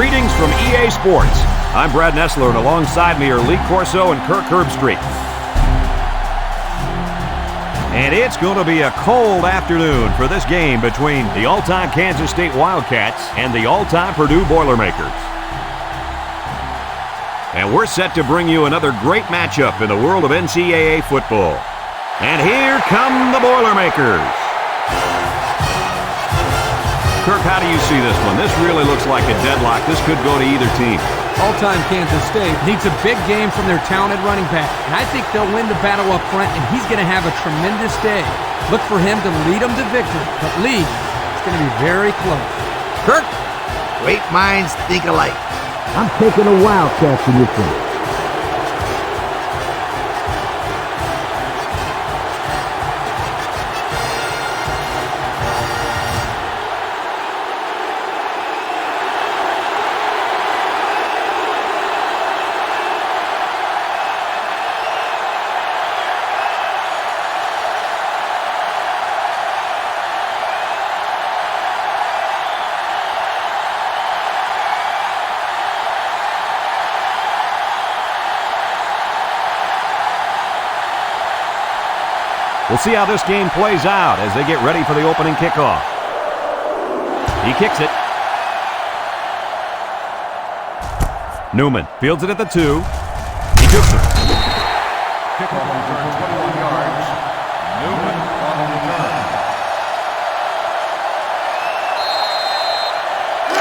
Greetings from EA Sports. I'm Brad Nessler, and alongside me are Lee Corso and Kirk Herbstreit. And it's going to be a cold afternoon for this game between the all-time Kansas State Wildcats and the all-time Purdue Boilermakers. And we're set to bring you another great matchup in the world of NCAA football. And here come the Boilermakers. Kirk, how do you see this one? This really looks like a deadlock. This could go to either team. All-time Kansas State needs a big game from their talented running back, and I think they'll win the battle up front, and he's going to have a tremendous day. Look for him to lead them to victory, but Lee, it's going to be very close. Kirk? Great minds think alike. I'm taking the Wildcats in this one. We'll see how this game plays out as they get ready for the opening kickoff. He kicks it. Newman fields it at the 2. He jukes it. Kickoff return 21 yards. Newman on the return.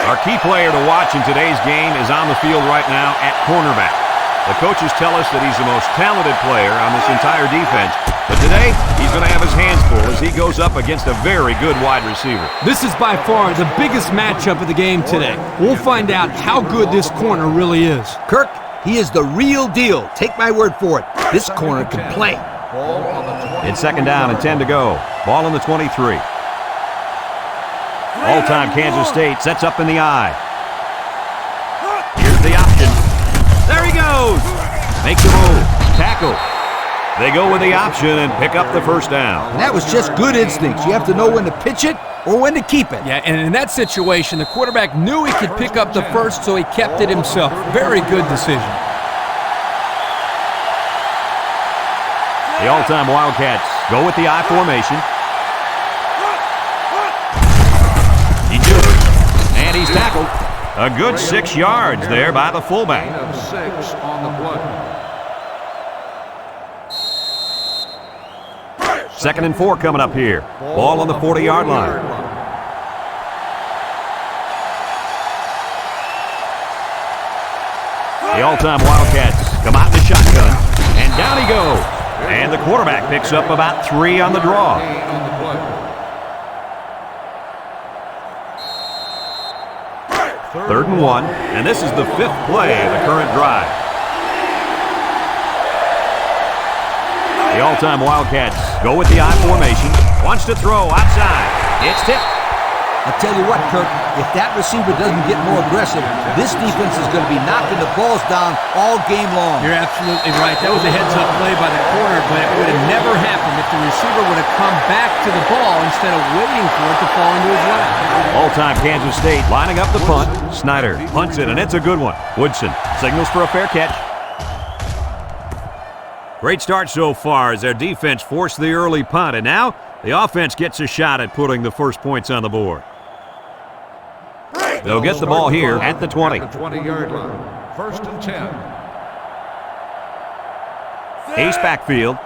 Our key player to watch in today's game is on the field right now at cornerback. The coaches tell us that he's the most talented player on this entire defense, but today he's going to have his hands full as he goes up against a very good wide receiver. This is by far the biggest matchup of the game today. We'll find out how good this corner really is. Kirk, he is the real deal. Take my word for it. This corner can play. It's second down and 10 to go. Ball on the 23. All-time Kansas State sets up in the I. Here's the option. There he goes. Makes a move. Tackle. They go with the option and pick up the first down. And that was just good instincts. You have to know when to pitch it or when to keep it. Yeah, and in that situation, the quarterback knew he could pick up the first, so he kept it himself. Very good decision. The all-time Wildcats go with the I formation. He jukes, and he's tackled. A good 6 yards there by the fullback. 6 on the play. Second and 4 coming up here. Ball on the 40-yard line. The all-time Wildcats come out in the shotgun, and down he goes. And the quarterback picks up about 3 on the draw. Third and 1, and this is the 5th play of the current drive. The all-time Wildcats go with the I formation. Wants to throw outside. It's tipped. I'll tell you what, Kirk, if that receiver doesn't get more aggressive, this defense is going to be knocking the balls down all game long. You're absolutely right. That was a heads-up play by the corner, but it would have never happened if the receiver would have come back to the ball instead of waiting for it to fall into his lap. All-time Kansas State lining up the punt. Snyder punts it, and it's a good one. Woodson signals for a fair catch. Great start so far as their defense forced the early punt, and now the offense gets a shot at putting the first points on the board. They'll get the ball here at the 20. At the 20-yard line. First and 10. Ace backfield.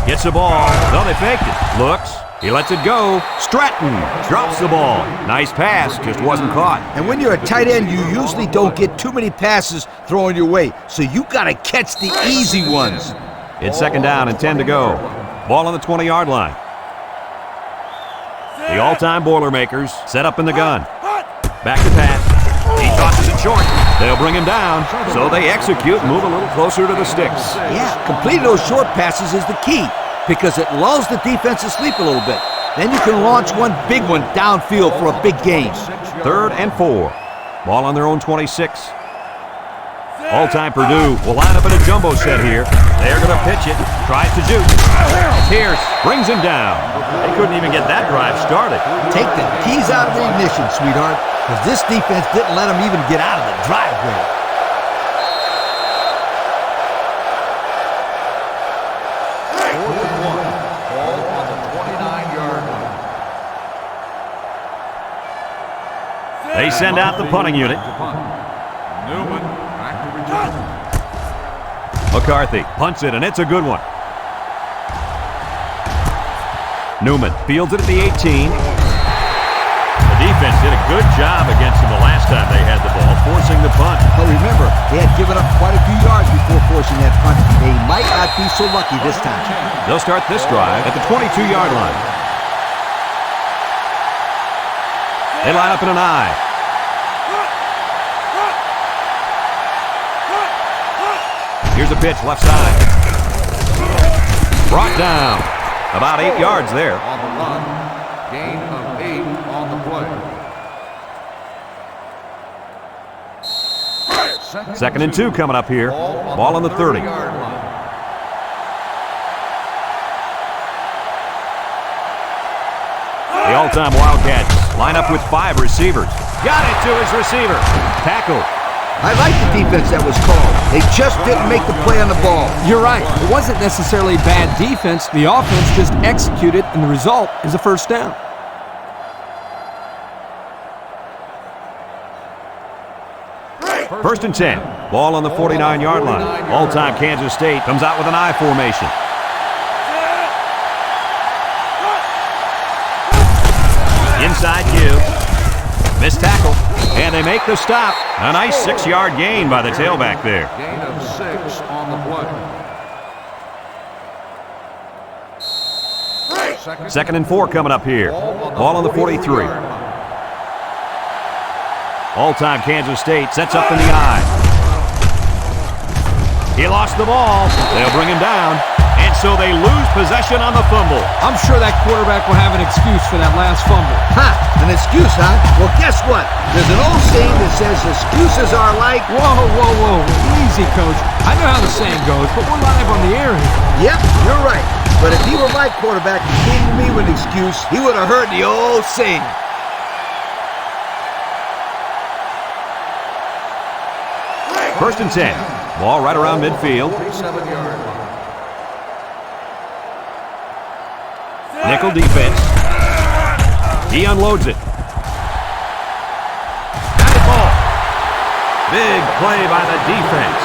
Gets the ball. No, they faked it. Looks. He lets it go. Stratton drops the ball. Nice pass, just wasn't caught. And when you're a tight end, you usually don't get too many passes thrown your way, so you got to catch the easy ones. It's second down and 10 to go. Ball on the 20-yard line. The all-time Boilermakers set up in the gun. Back to pass. He tosses it short. They'll bring him down, so they execute, move a little closer to the sticks. Yeah, completing those short passes is the key, because it lulls the defense to sleep a little bit. Then you can launch one big one downfield for a big gain. Third and 4. Ball on their own 26. All-time Purdue will line up in a jumbo set here. They're going to pitch it. Tries to juke. Pierce brings him down. They couldn't even get that drive started. Take the keys out of the ignition, sweetheart, because this defense didn't let them even get out of the driveway. Ball on the 29-yard line. They send out the punting unit. Newman back to return. McCarthy punts it, and it's a good one. Newman fields it at the 18. The defense did a good job against them the last time they had the ball, forcing the punt. But remember, they had given up quite a few yards before forcing that punt. They might not be so lucky this time. They'll start this drive at the 22-yard line. They line up in an I. Here's a pitch, left side. Brought down. About 8 yards there. On the run, gain of 8 on the play. Second and 2 coming up here. Ball on the 30. 30-yard line. The all-time Wildcats line up with 5 receivers. Got it to his receiver. Tackle. I like the defense that was called. They just didn't make the play on the ball. You're right. It wasn't necessarily bad defense. The offense just executed, and the result is a first down. First and 10. Ball on the 49-yard line. All-time Kansas State comes out with an I formation. Inside you. Missed tackle. And they make the stop. A nice 6-yard gain by the tailback there. Gain of 6 on the play. Second and 4 coming up here. Ball on the 43. All-time Kansas State sets up in the I. He lost the ball. They'll bring him down. And so they lose possession on the fumble. I'm sure that quarterback will have an excuse for that last fumble. Ha! An excuse, huh? Well, guess what? There's an old saying that says excuses are like... Whoa. Easy, Coach. I know how the saying goes, but we're live on the air here. Yep, you're right. But if he were my quarterback and came to me with an excuse, he would have heard the old saying. First and 10. Ball right around midfield. 47-yard line. Nickel defense. He unloads it. Got the ball. Big play by the defense.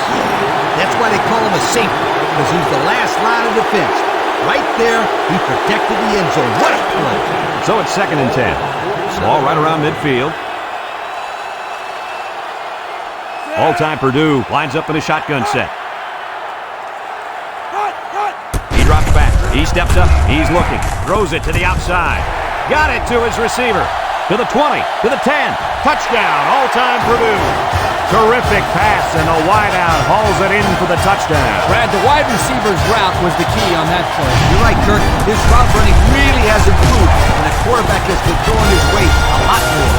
That's why they call him a safety, because he's the last line of defense. Right there, he protected the end zone. What a play. So it's second and 10. Ball right around midfield. All-time Purdue lines up in a shotgun set. He drops back. He steps up. He's looking. Throws it to the outside. Got it to his receiver. To the 20. To the 10. Touchdown. All-time Purdue. Terrific pass, and the wideout hauls it in for the touchdown. Brad, the wide receiver's route was the key on that play. You're right, Kirk. His route running really has improved, and the quarterback has been throwing his weight a lot more.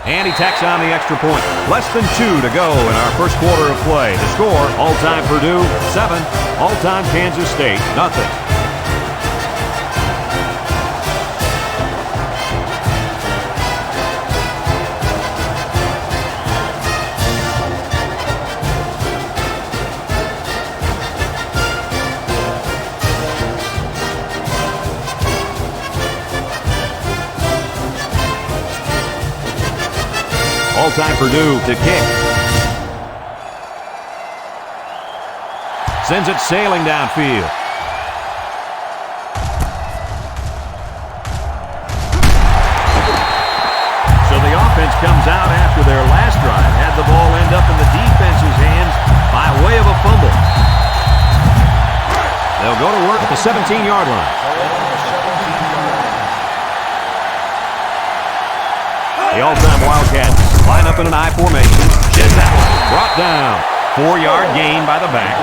And he tacks on the extra point. Less than 2 to go in our first quarter of play. The score, all-time Purdue, 7. All-time Kansas State, nothing. All-time Purdue to kick. Sends it sailing downfield. So the offense comes out after their last drive, had the ball end up in the defense's hands by way of a fumble. They'll go to work at the 17-yard line. The all-time Wildcats line up in an I formation. Jet brought down. 4-yard gain by the back.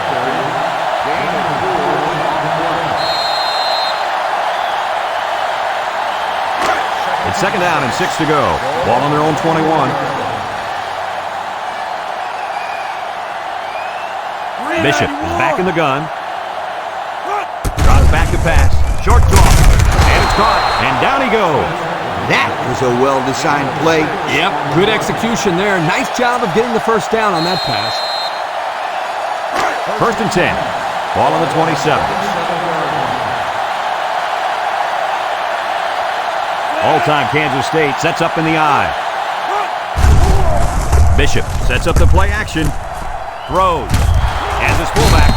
It's second down and 6 to go. Ball on their own 21. Bishop is back in the gun. Drops back to pass. Short draw. And it's caught. And down he goes. That was a well-designed play. Yep, good execution there. Nice job of getting the first down on that pass. First and 10. Ball on the 27. All-time Kansas State sets up in the I. Bishop sets up the play action. Throws. Has his fullback.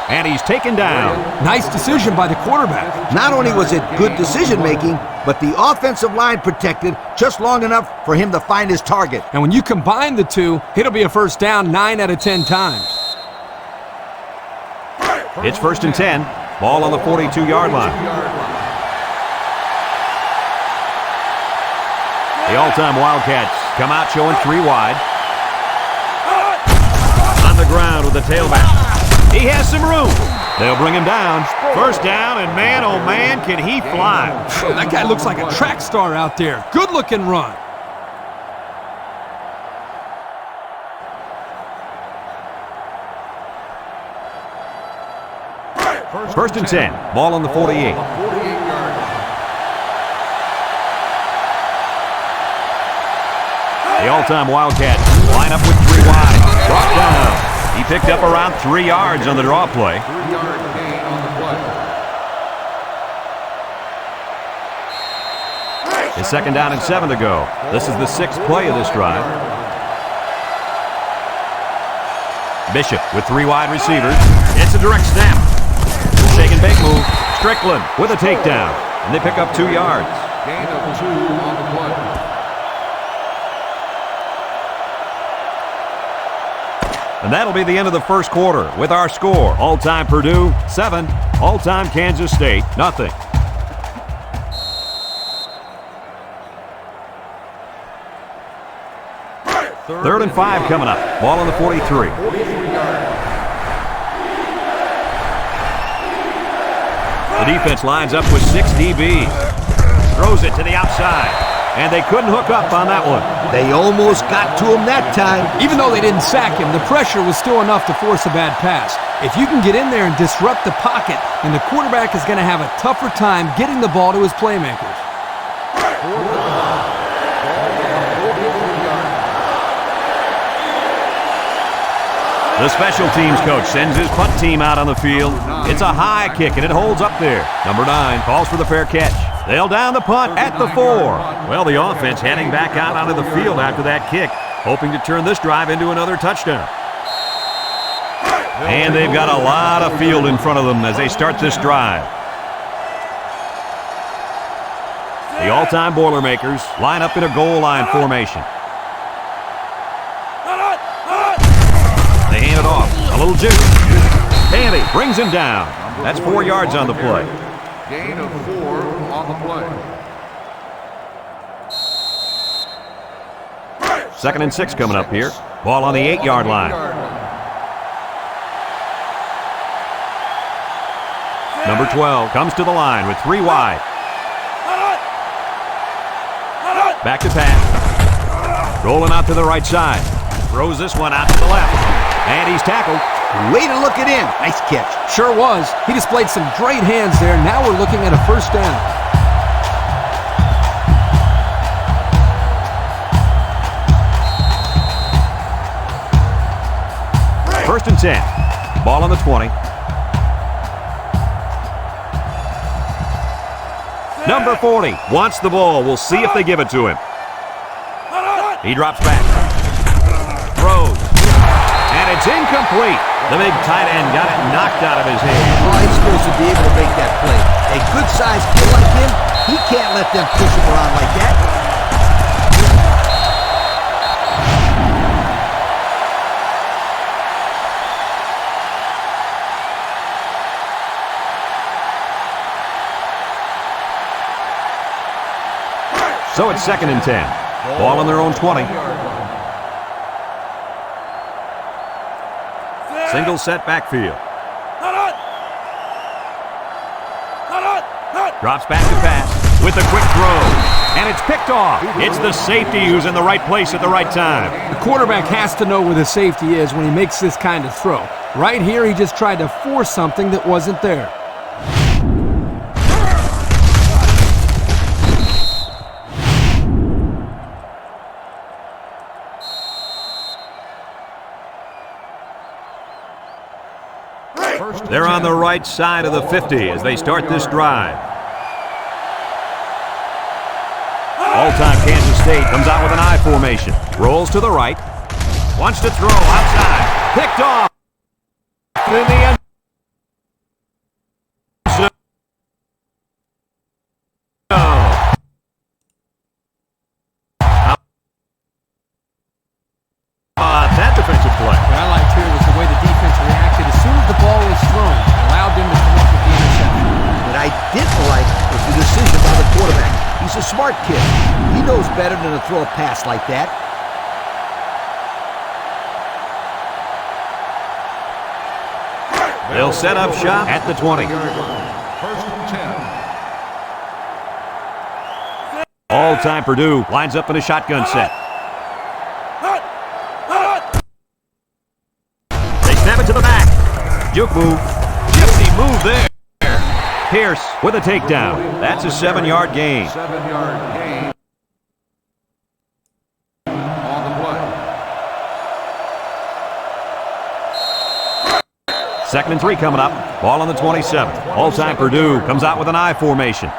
And he's taken down. Nice decision by the quarterback. Not only was it good decision-making, but the offensive line protected just long enough for him to find his target. And when you combine the two, it'll be a first down 9 out of 10 times. It's first and 10. Ball on the 42-yard line. The all-time Wildcats come out showing 3 wide. On the ground with the tailback. He has some room. They'll bring him down. First down, and man, oh man, can he fly. That guy looks like a track star out there. Good-looking run. First and 10. Ball on the 48. The all-time Wildcats line up with 3 wide. Brought down. He picked up around 3 yards on the draw play. 3-yard gain on the play. It's second down and 7 to go. This is the 6th play of this drive. Bishop with 3 wide receivers. It's a direct snap. Shake and bake move. Strickland with a takedown. And they pick up 2 yards. Gain of 2 on the play. And that'll be the end of the first quarter with our score. All-time Purdue, 7. All-time Kansas State, nothing. Third and 5 coming up. Ball on the 43. The defense lines up with 6 DBs. Throws it to the outside. And they couldn't hook up on that one. They almost got to him that time. Even though they didn't sack him, the pressure was still enough to force a bad pass. If you can get in there and disrupt the pocket, then the quarterback is going to have a tougher time getting the ball to his playmakers. The special teams coach sends his punt team out on the field. It's a high kick, and it holds up there. Number 9 calls for the fair catch. They'll down the punt at the 4. Well, the offense heading back out onto the field after that kick, hoping to turn this drive into another touchdown. And they've got a lot of field in front of them as they start this drive. The all-time Boilermakers line up in a goal line formation. They hand it off. A little juke. Handy brings him down. That's 4 yards on the play. Gain of 4 on the play. Second and 6 coming up here. Ball on the 8-yard line. Number 12 comes to the line with 3 wide. Back to pass. Rolling out to the right side. Throws this one out to the left. And he's tackled. Way to look it in. Nice catch. Sure was. He displayed some great hands there. Now we're looking at a first down. First and 10. Ball on the 20. Number 40 wants the ball. We'll see if they give it to him. He drops back. Throws. And it's incomplete. The big tight end got it knocked out of his hand. Well, he's supposed to be able to make that play. A good-sized kid like him, he can't let them push him around like that. So it's 2nd and 10. Ball on their own 20. Single set backfield. Drops back to pass with a quick throw. And it's picked off. It's the safety who's in the right place at the right time. The quarterback has to know where the safety is when he makes this kind of throw. Right here, he just tried to force something that wasn't there. They're on the right side of the 50 as they start this drive. All-time Kansas State comes out with an I formation. Rolls to the right. Wants to throw outside. Picked off. In the end zone. That defensive play. What I liked here was the way the defense reacted as soon as the ball was thrown. It allowed them to come up with the interception. What I didn't like was the decision by the quarterback. He's a smart kid. He knows better than to throw a pass like that. They'll set up shop at the 20. 1st and 10. All-time Purdue lines up in a shotgun set. They snap it to the back. Juke move. Gypsy move there. Pierce with a takedown. That's a 7-yard gain. 7-yard gain on the play. 2nd and 3 coming up. Ball on the 27. All-time Purdue comes out with an I formation.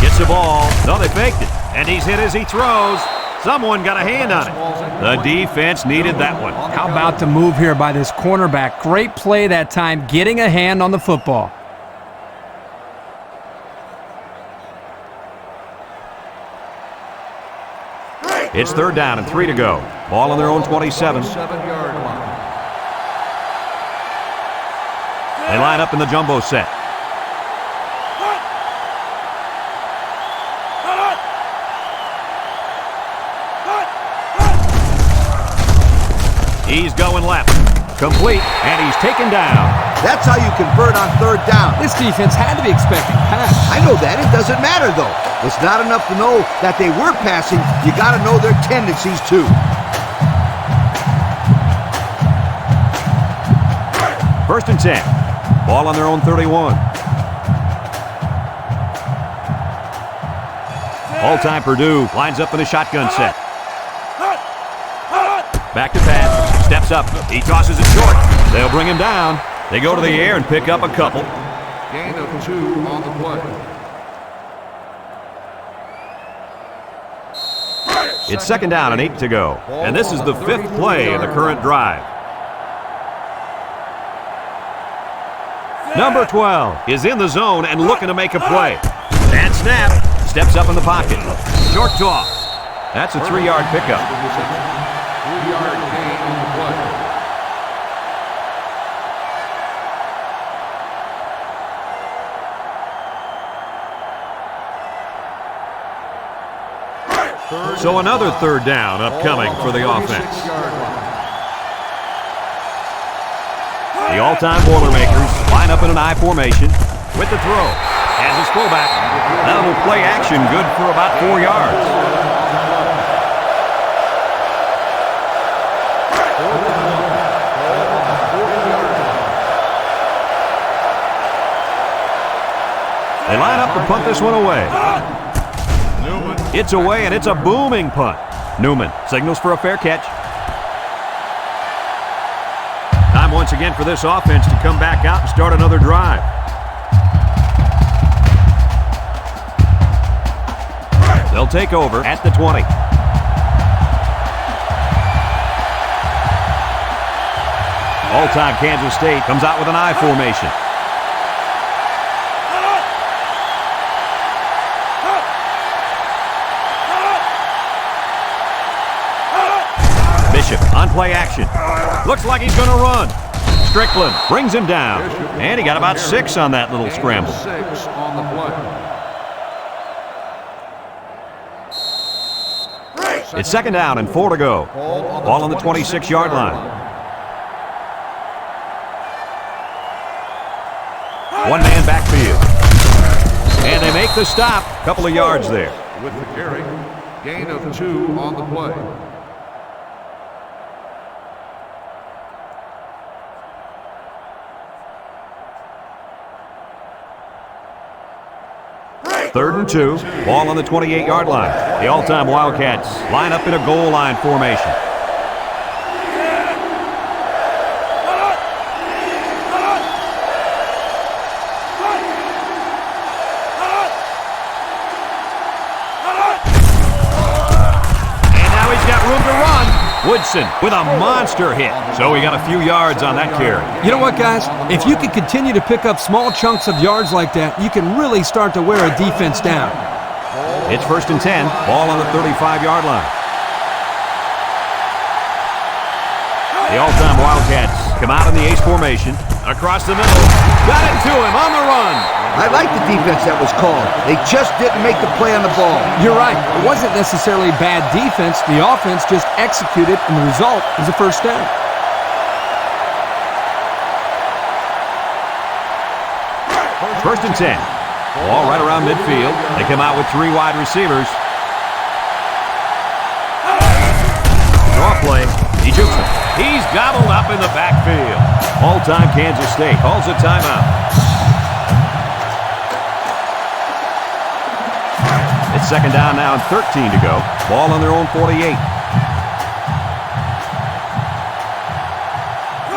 Gets the ball. No, they faked it. And he's hit as he throws. Someone got a hand on it. The defense needed that one. How about the move here by this cornerback? Great play that time, getting a hand on the football. It's 3rd down and 3 to go. Ball on their own 27. 7-yard line. They line up in the jumbo set. He's going left. Complete, and he's taken down. That's how you convert on 3rd down. This defense had to be expecting pass. I know that. It doesn't matter, though. It's not enough to know that they were passing. You got to know their tendencies, too. 1st and 10. Ball on their own 31. All-time Purdue lines up in a shotgun set. Back to pass. Steps up. He tosses it short. They'll bring him down. They go to the air and pick up a couple. Gain of 2 on the play. It's 2nd down and 8 to go. And this is the 5th play of the current drive. Number 12 is in the zone and looking to make a play. And snap. Steps up in the pocket. Short toss. That's a 3-yard pickup. 3-yard gain on the play. So another 3rd down upcoming for the offense. The all-time Boilermakers line up in an I formation with the throw. Has his fullback. That little play action good for about 4 yards. They line up to punt this one away. It's away, and it's a booming punt. Newman signals for a fair catch. Time once again for this offense to come back out and start another drive. They'll take over at the 20. All-time Kansas State comes out with an I formation. Bishop on play action. Looks like he's going to run. Strickland brings him down. And he got about 6 on that little scramble. 6 on the play. It's second down and 4 to go. Ball on the 26-yard line. One-man backfield. And they make the stop. Couple of yards there. With the carry, gain of 2 on the play. Third and 2. Ball on the 28-yard line. The all-time Wildcats line up in a goal line formation. Woodson with a monster hit. So we got a few yards on that carry. You know what, guys? If you can continue to pick up small chunks of yards like that, you can really start to wear a defense down. It's first and 10. Ball on the 35-yard line. The all-time Wildcats come out in the ace formation. Across the middle. Got it to him on the run. I like the defense that was called. They just didn't make the play on the ball. You're right. It wasn't necessarily bad defense. The offense just executed, and the result is a first down. First and 10. Ball right around midfield. They come out with 3 wide receivers. Draw play. He jukes him. He's gobbled up in the backfield. All-time Kansas State calls a timeout. It's second down now and 13 to go. Ball on their own 48.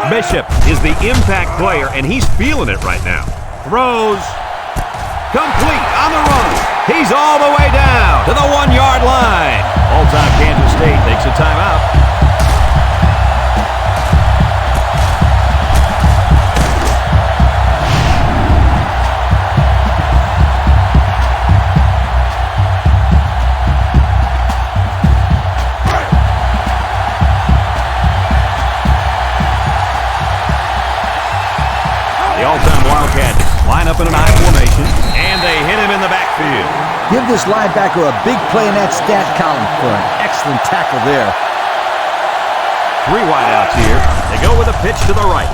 Bishop is the impact player, and he's feeling it right now. Throws. Complete on the run. He's all the way down to the 1-yard line. All-time Kansas State takes a timeout. Line up in an I formation, and they hit him in the backfield. Give this linebacker a big play in that stat column for an excellent tackle there. 3 wideouts here. They go with a pitch to the right.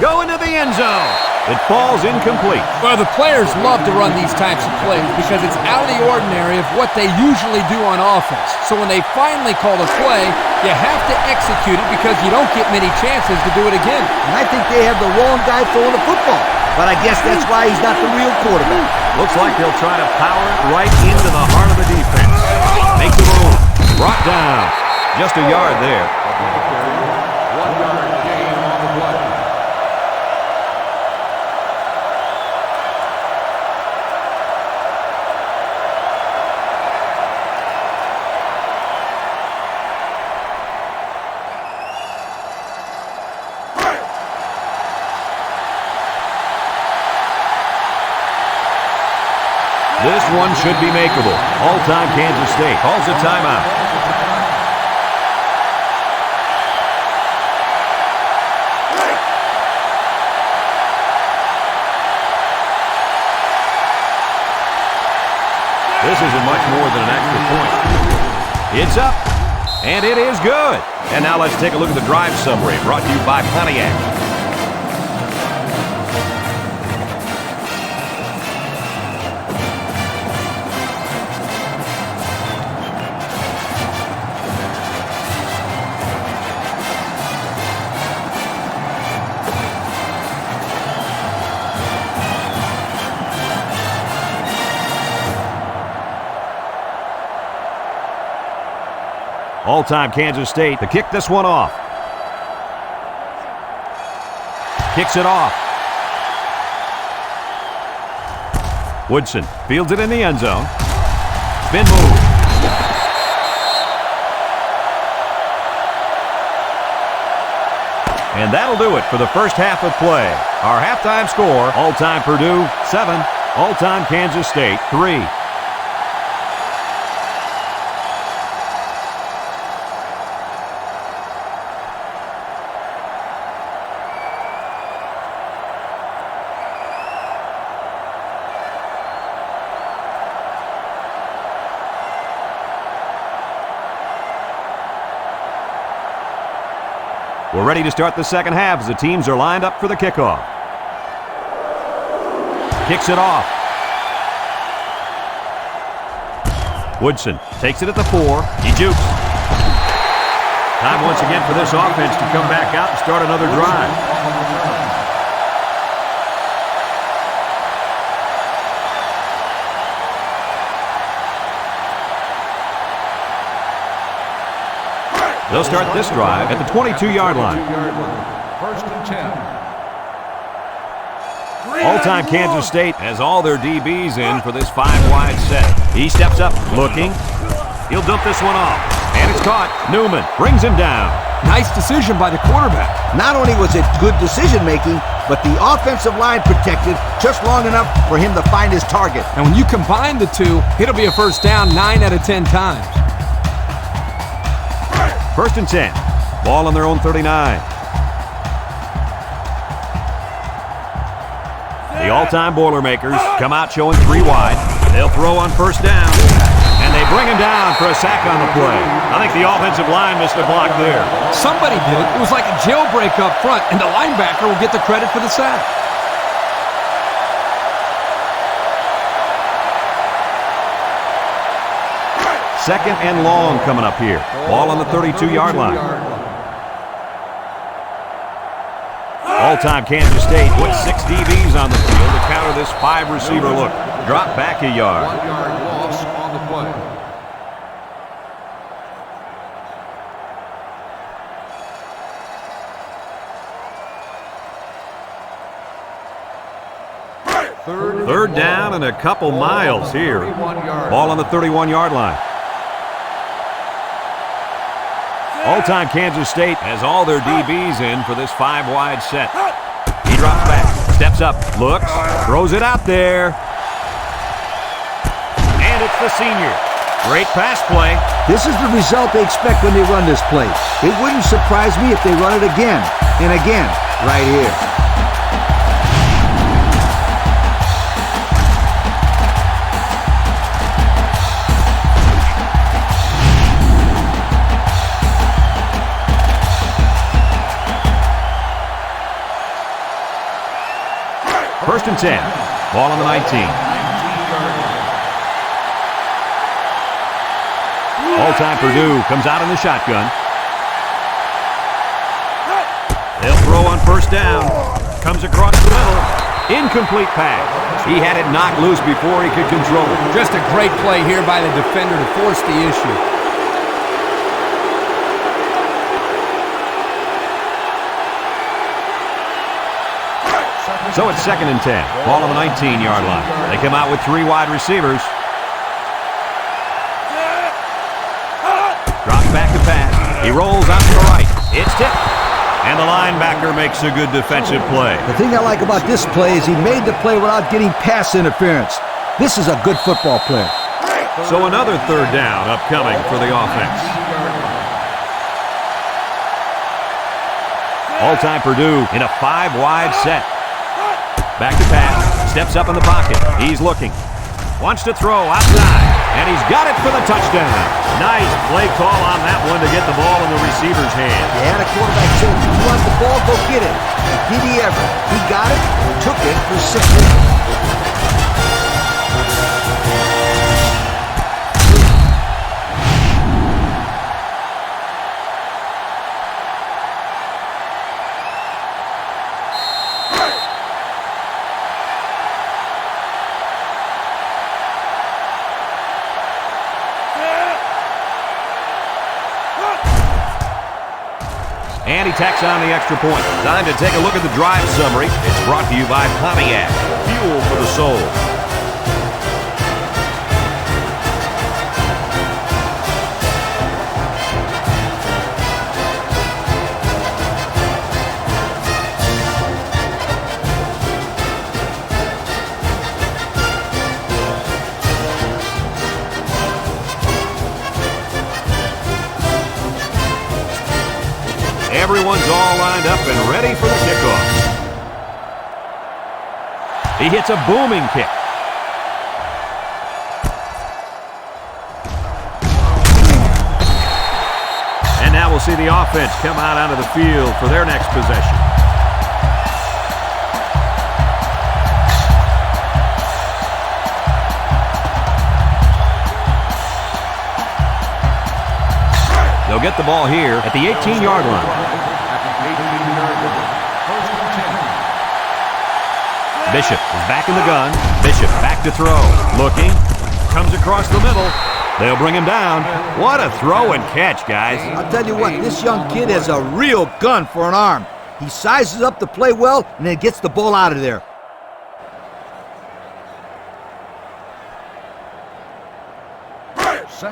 Go into the end zone. It falls incomplete. Well, the players love to run these types of plays because it's out of the ordinary of what they usually do on offense. So when they finally call a play, you have to execute it because you don't get many chances to do it again. And I think they have the wrong guy throwing the football. But I guess that's why he's not the real quarterback. Looks like they'll try to power it right into the heart of the defense. Make the move. Brought down. Just a yard there. 1-yard gain on the play. This one should be makeable. All-time Kansas State calls a timeout. This isn't much more than an extra point. It's up, and it is good. And now let's take a look at the drive summary brought to you by Pontiac. All-time Kansas State to kick this one off. Kicks it off. Woodson fields it in the end zone. Spin move. And that'll do it for the first half of play. Our halftime score, all-time Purdue 7, all-time Kansas State 3. We're ready to start the second half as the teams are lined up for the kickoff. Kicks it off. Woodson takes it at the 4. He jukes. Time once again for this offense to come back out and start another drive. They'll start this drive at the 22-yard line. First and 10. All-time Kansas State has all their DBs in for this 5-wide set. He steps up, looking. He'll dump this one off. And it's caught. Newman brings him down. Nice decision by the quarterback. Not only was it good decision-making, but the offensive line protected just long enough for him to find his target. And when you combine the two, it'll be a first down 9 out of 10 times. First and 10. Ball on their own 39. The all-time Boilermakers come out showing 3 wide. They'll throw on first down. And they bring him down for a sack on the play. I think the offensive line missed a block there. Somebody did it. It was like a jailbreak up front, and the linebacker will get the credit for the sack. Second and long coming up here. Ball on the 32-yard line. All-time Kansas State puts 6 DBs on the field to counter this 5-receiver look. Drop back a yard. 1-yard loss on the play. Third down and a couple miles here. Ball on the 31-yard line. All-time Kansas State has all their DBs in for this 5-wide set. He drops back, steps up, looks, throws it out there. And it's the senior. Great pass play. This is the result they expect when they run this play. It wouldn't surprise me if they run it again and again right here. First and 10. Ball on the 19. All-time Purdue comes out in the shotgun. They'll throw on first down. Comes across the middle. Incomplete pass. He had it knocked loose before he could control it. Just a great play here by the defender to force the issue. So it's second and 10. Ball on the 19-yard line. They come out with 3 wide receivers. Drops back to pass. He rolls out to the right. It's tipped. And the linebacker makes a good defensive play. The thing I like about this play is he made the play without getting pass interference. This is a good football player. So another third down upcoming for the offense. All-time Purdue in a 5-wide set. Back to pass. Steps up in the pocket. He's looking. Wants to throw outside. And he's got it for the touchdown. Nice play call on that one to get the ball in the receiver's hand. Yeah, the quarterback said, if you want the ball, go get it. And did he ever? He got it and took it for 6 minutes. And he tacks on the extra point. Time to take a look at the drive summary. It's brought to you by Pontiac. Fuel for the soul. Everyone's all lined up and ready for the kickoff. He hits a booming kick. And now Now we'll see the offense come out onto the field for their next possession. They'll get the ball here at the 18-yard line. Bishop is back in the gun. Bishop back to throw. Looking. Comes across the middle. They'll bring him down. What a throw and catch, guys. I'll tell you what, this young kid has a real gun for an arm. He sizes up to play well and then gets the ball out of there.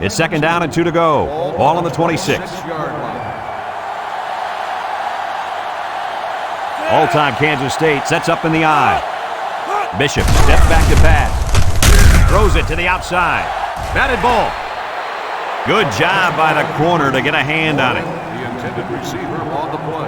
It's second down and 2 to go. Ball on the 26. All-time Kansas State sets up in the I. Bishop steps back to pass. Throws it to the outside. Batted ball. Good job by the corner to get a hand on it. The intended receiver on the play.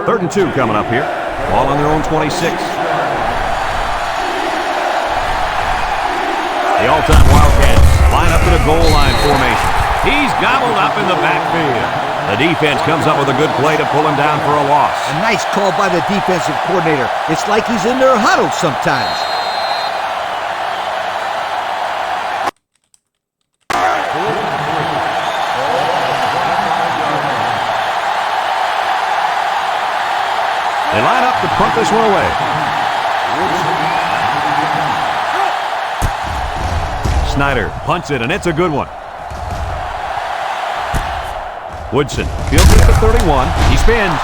Third and 2 coming up here. Ball on their own 26. The all-time Wildcats line up in a goal line formation. He's gobbled up in the backfield. The defense comes up with a good play to pull him down for a loss. A nice call by the defensive coordinator. It's like he's in their huddle sometimes. They line up to punt this one away. Snyder punts it, and it's a good one. Woodson fields it at the 31. He spins.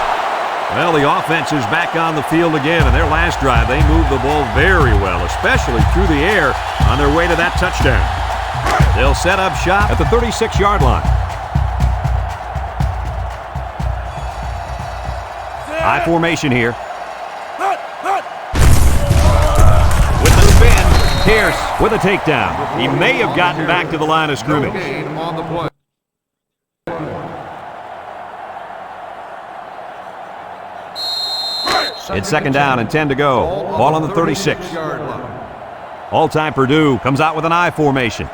Well, the offense is back on the field again. In their last drive, they moved the ball very well, especially through the air on their way to that touchdown. They'll set up shop at the 36-yard line. High formation here. With the spin, Pierce with a takedown. He may have gotten back to the line of scrimmage. On the play. It's second down and 10 to go. Ball on the 36. All-time Purdue comes out with an I formation.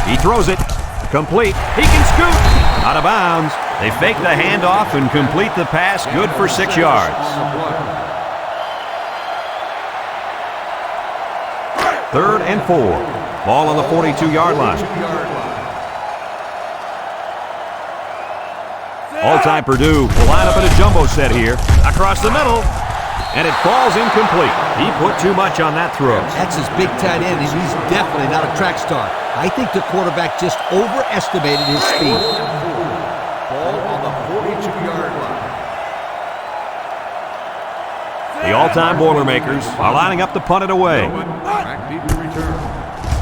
He throws it. Complete. He can scoot. Out of bounds. They fake the handoff and complete the pass. Good for 6 yards. Third and 4. Ball on the 42-yard line. All-time Purdue will line up in a jumbo set here. Across the middle. And it falls incomplete. He put too much on that throw. That's his big tight end, and he's definitely not a track star. I think the quarterback just overestimated his speed. Ball on the 42-yard line. The all-time Boilermakers are lining up to punt it away. Back deep to return.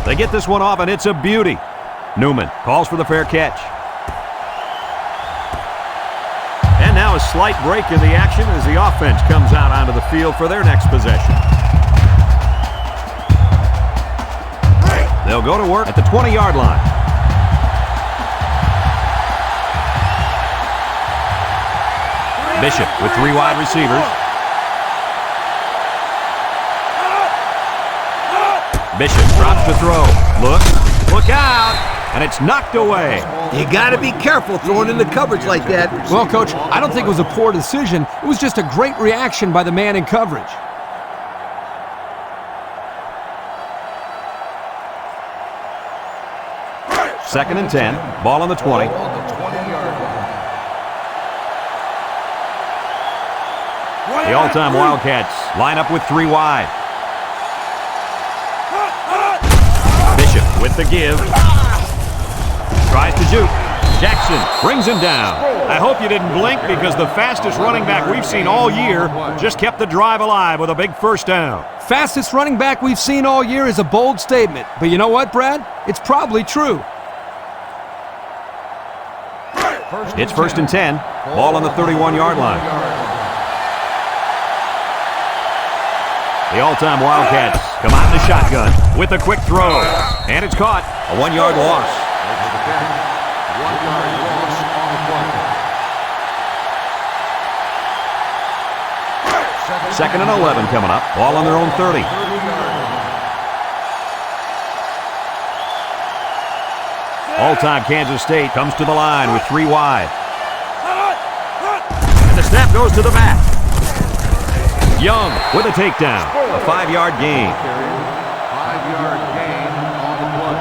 They get this one off, and it's a beauty. Newman calls for the fair catch. And now a slight break in the action as the offense comes out onto the field for their next possession. They'll go to work at the 20-yard line. Bishop with 3 wide receivers. Bishop drops to throw. Look out, and it's knocked away. You got to be careful throwing into coverage like that. Well, Coach, I don't think it was a poor decision. It was just a great reaction by the man in coverage. Second and 10. Ball on the 20. On the 20-yard line. The all-time Wildcats line up with 3 wide. Bishop with the give. Tries to juke. Jackson brings him down. I hope you didn't blink because the fastest running back we've seen all year just kept the drive alive with a big first down. Fastest running back we've seen all year is a bold statement. But you know what, Brad? It's probably true. It's first and 10. Ball on the 31-yard line. The all-time Wildcats come out in the shotgun with a quick throw. And it's caught. A 1-yard loss. 1-yard loss on the play. Second and 11 coming up. Ball on their own 30. All-time Kansas State comes to the line with 3 wide. And the snap goes to the back. Young with a takedown. A 5-yard gain. 5-yard gain on the play.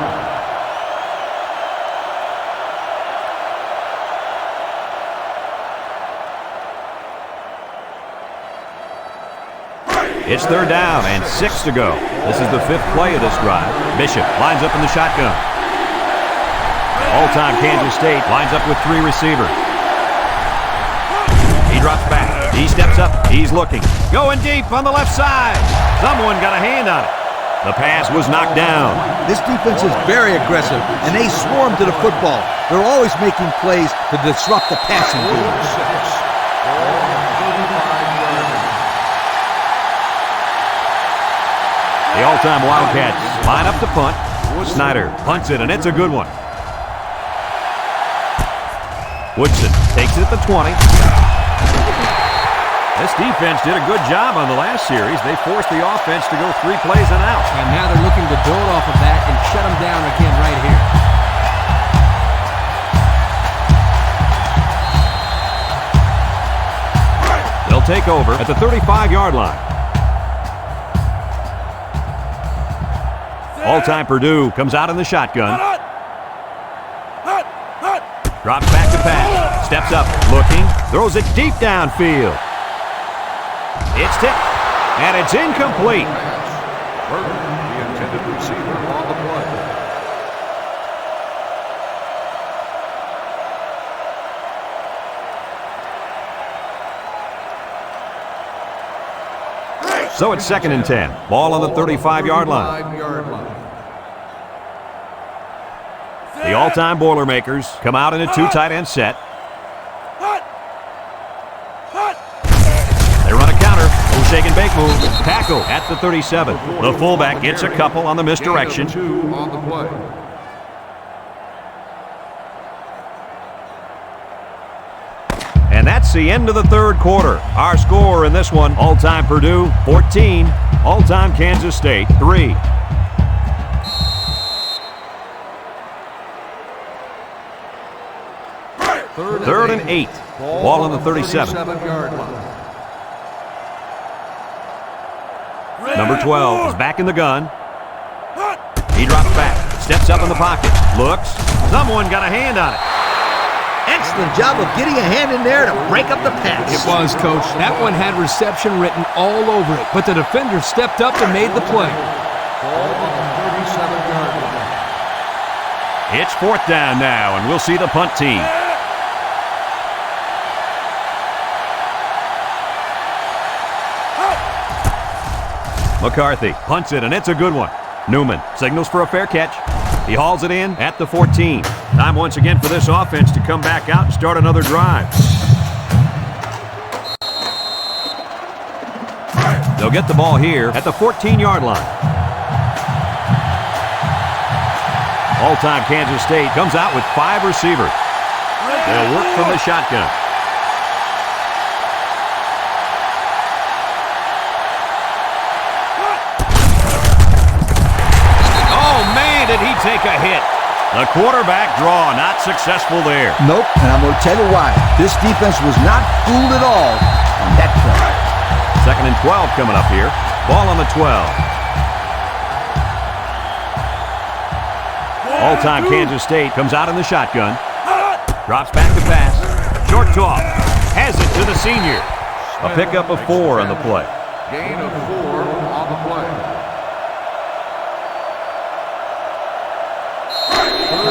It's third down and 6 to go. This is the 5th play of this drive. Bishop lines up in the shotgun. All-time Kansas State lines up with 3 receivers. He drops back. He steps up. He's looking. Going deep on the left side. Someone got a hand on it. The pass was knocked down. This defense is very aggressive, and they swarm to the football. They're always making plays to disrupt the passing game. The all-time Wildcats line up to punt. Snyder punts it, and it's a good one. Woodson takes it at the 20. This defense did a good job on the last series. They forced the offense to go 3 plays and out. And now they're looking to build off of that and shut them down again right here. They'll take over at the 35-yard line. All-time Purdue comes out in the shotgun. Drops back to pass. Steps up, looking, throws it deep downfield. It's tipped, and it's incomplete. Burton, the intended receiver on the play. So it's 2nd and 10. Ball on the 35-yard line. 5-yard line. The all-time Boilermakers come out in a 2 tight end set. They run a counter. No shake and bake move. Tackle at the 37. The fullback gets a couple on the misdirection. Gain of 2 on the play. And that's the end of the 3rd quarter. Our score in this one, all-time Purdue 14, all-time Kansas State 3. Third and 8. Ball on the 37. 37-yard line. Number 12 is back in the gun. He drops back, steps up in the pocket, looks. Someone got a hand on it. Excellent job of getting a hand in there to break up the pass. It was, Coach. That one had reception written all over it, but the defender stepped up and made the play. Ball on the 37-yard line. It's 4th down now, and we'll see the punt team. McCarthy punts it, and it's a good one. Newman signals for a fair catch. He hauls it in at the 14. Time once again for this offense to come back out and start another drive. They'll get the ball here at the 14-yard line. All-time Kansas State comes out with 5 receivers. They'll work from the shotgun. Did he take a hit? The quarterback draw not successful there. Nope, and I'm going to tell you why. This defense was not fooled at all on that play. 2nd and 12 coming up here. Ball on the 12. All-time Kansas State comes out in the shotgun. Drops back to pass. Short toss. Has it to the senior. A pickup of 4 on the play. Gain of 4 on the play.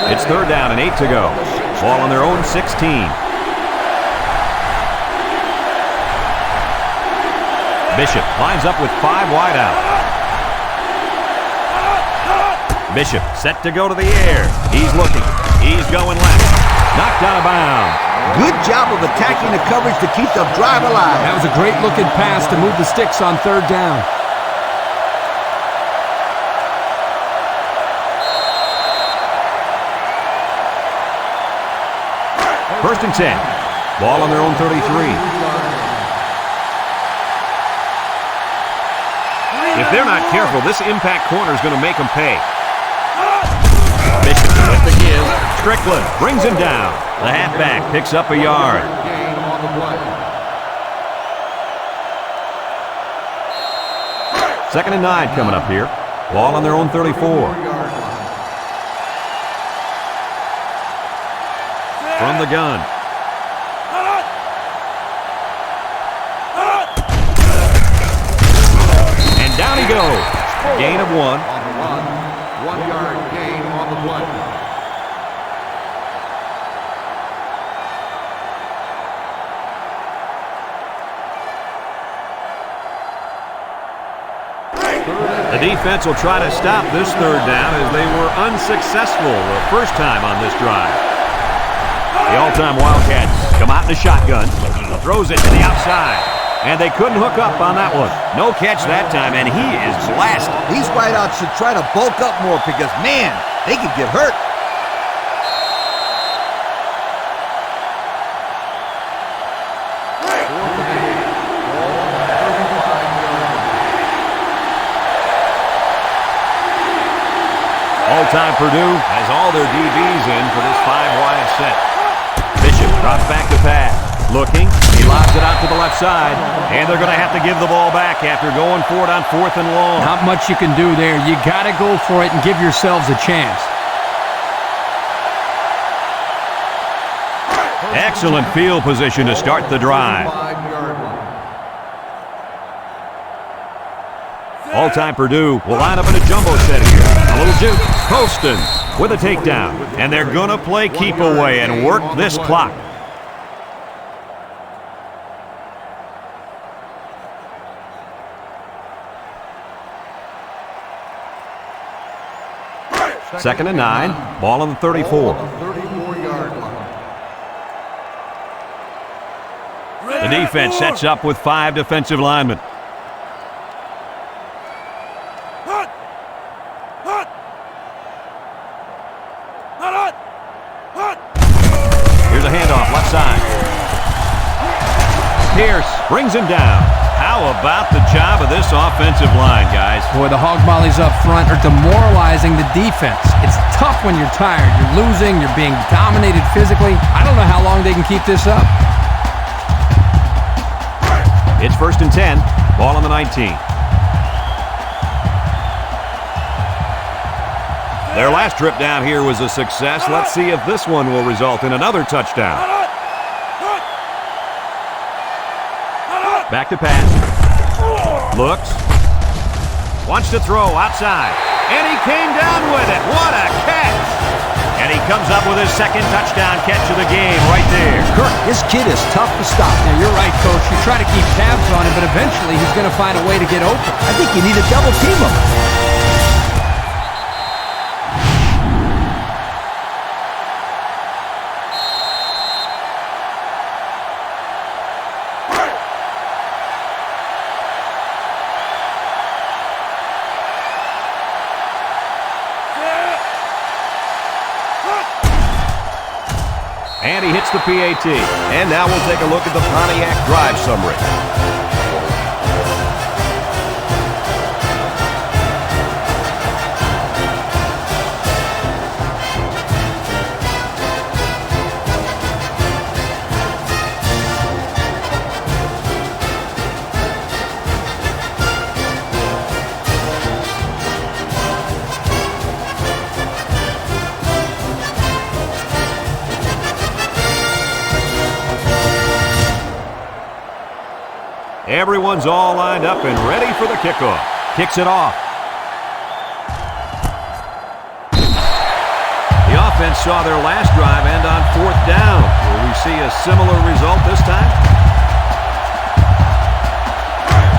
It's 3rd down and 8 to go. Ball on their own 16. Bishop lines up with 5 wide out. Bishop set to go to the air. He's looking. He's going left. Knocked out of bounds. Good job of attacking the coverage to keep the drive alive. That was a great-looking pass to move the sticks on 3rd down. First and 10. Ball on their own 33. If they're not careful, this impact corner is going to make them pay. Bishop with the give. Strickland brings him down. The halfback picks up a yard. Gain on the play. Second and 9 coming up here. Ball on their own 34. From the gun. And down he goes. Gain of 1. On the run, 1 yard gain on the play. The defense will try to stop this third down as they were unsuccessful the first time on this drive. The all-time Wildcats come out in the shotgun. Throws it to the outside. And they couldn't hook up on that one. No catch that time, and he is blasted. These wideouts should try to bulk up more because, man, they could get hurt. All-time Purdue has all their DBs in for this 5-wide set. Bishop drops back to pass. Looking, he lobs it out to the left side, and they're going to have to give the ball back after going for it on 4th and long. Not much you can do there. You got to go for it and give yourselves a chance. Excellent field position to start the drive. 5-yard line. All-time Purdue will line up in a jumbo set here. A little juke. Poston with a takedown. And they're going to play keep away and work this clock. Second and 9. Ball on the 34. 34-yard line. The defense sets up with 5 defensive linemen. Here's a handoff, left side. Pierce brings him down. How about the job of this offensive line, guys? Boy, the hog mollies up front are demoralizing the defense. It's tough when you're tired. You're losing. You're being dominated physically. I don't know how long they can keep this up. It's first and 10. Ball on the 19. Their last trip down here was a success. Let's see if this one will result in another touchdown. Back to pass. Looks. Wants to throw outside. And he came down with it. What a catch. And he comes up with his second touchdown catch of the game right there. Kirk, this kid is tough to stop. Now, you're right, Coach. You try to keep tabs on him, but eventually he's going to find a way to get open. I think you need to double team him. And he hits the PAT. And now we'll take a look at the Pontiac drive summary. Everyone's all lined up and ready for the kickoff. Kicks it off. The offense saw their last drive end on 4th down. Will we see a similar result this time?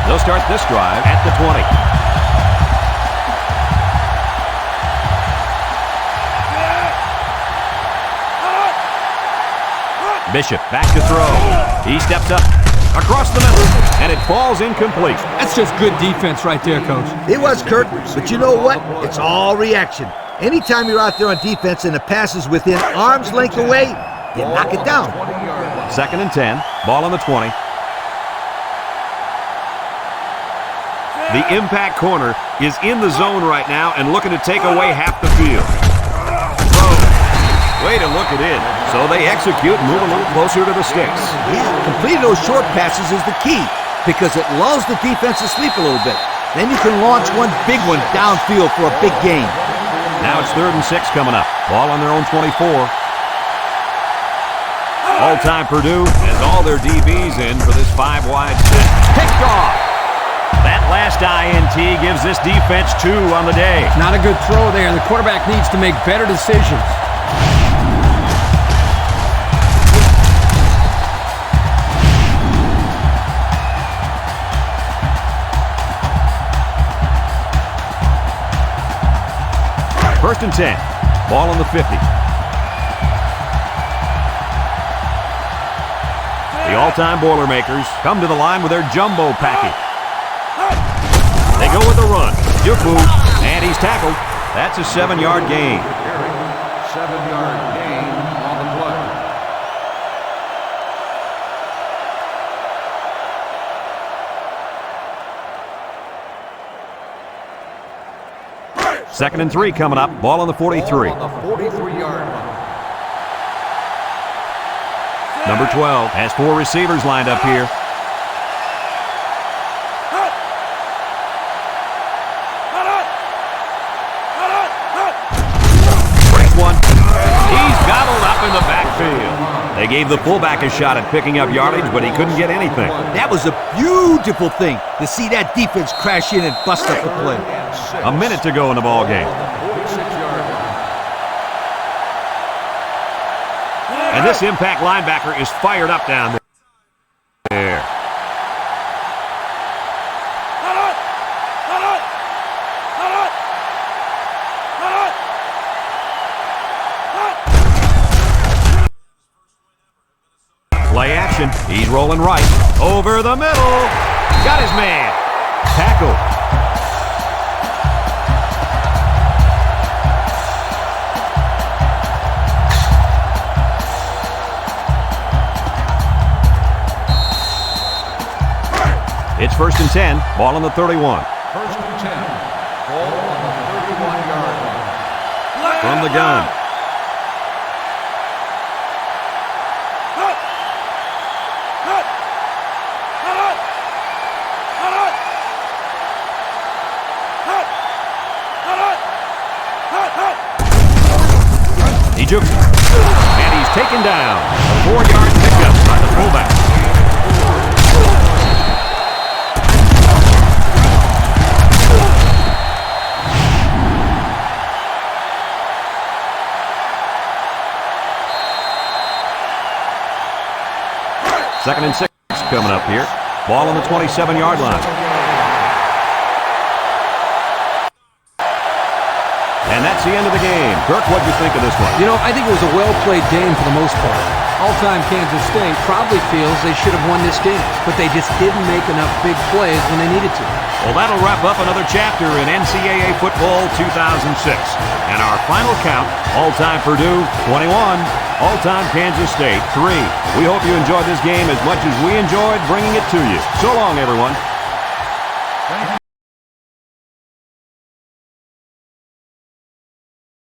They'll start this drive at the 20. Bishop back to throw. He steps up. Across the middle, and it falls incomplete. That's just good defense right there, Coach. It was, Kirk, but you know what? It's all reaction. Anytime you're out there on defense and the pass is within arm's length away, You knock it down. 2nd and 10. Ball on the 20. The impact corner is in the zone right now and looking to take away half the field. Way to look it in. So they execute and move a little closer to the sticks. Yeah, completing those short passes is the key because it lulls the defense to sleep a little bit. Then you can launch one big one downfield for a big gain. Now it's 3rd and 6 coming up. Ball on their own 24. All-time Purdue has all their DBs in for this 5-wide set. Picked off. That last INT gives this defense 2 on the day. Not a good throw there. The quarterback needs to make better decisions. First and 10. Ball on the 50. The all-time Boilermakers come to the line with their jumbo package. They go with the run. Jufu, and he's tackled. That's a 7-yard gain. 7-yard gain on the play. Second and 3 coming up. Ball on the 43. Ball on the 43-yard line. Number 12 has 4 receivers lined up here. Breaks one. He's gobbled up in the backfield. They gave the fullback a shot at picking up yardage, but he couldn't get anything. That was a beautiful thing to see that defense crash in and bust up the play. A minute to go in the ball game. 46-yard line. And this impact linebacker is fired up down there. Play action. He's rolling right. Over the middle. Got his man. Tackle. It's 1st and 10. Ball on the 31. 1st and 10. Ball on the 31-yard line. From the gun. He jukes it. And he's taken down. A 4-yard pickup by the fullback. Second and 6 coming up here. Ball on the 27-yard line. And that's the end of the game. Kirk, what'd you think of this one? You know, I think it was a well-played game for the most part. All-time Kansas State probably feels they should have won this game, but they just didn't make enough big plays when they needed to. Well, that'll wrap up another chapter in NCAA football 2006. And our final count, all-time Purdue, 21. All-time Kansas State, 3. We hope you enjoyed this game as much as we enjoyed bringing it to you. So long, everyone. Thank you.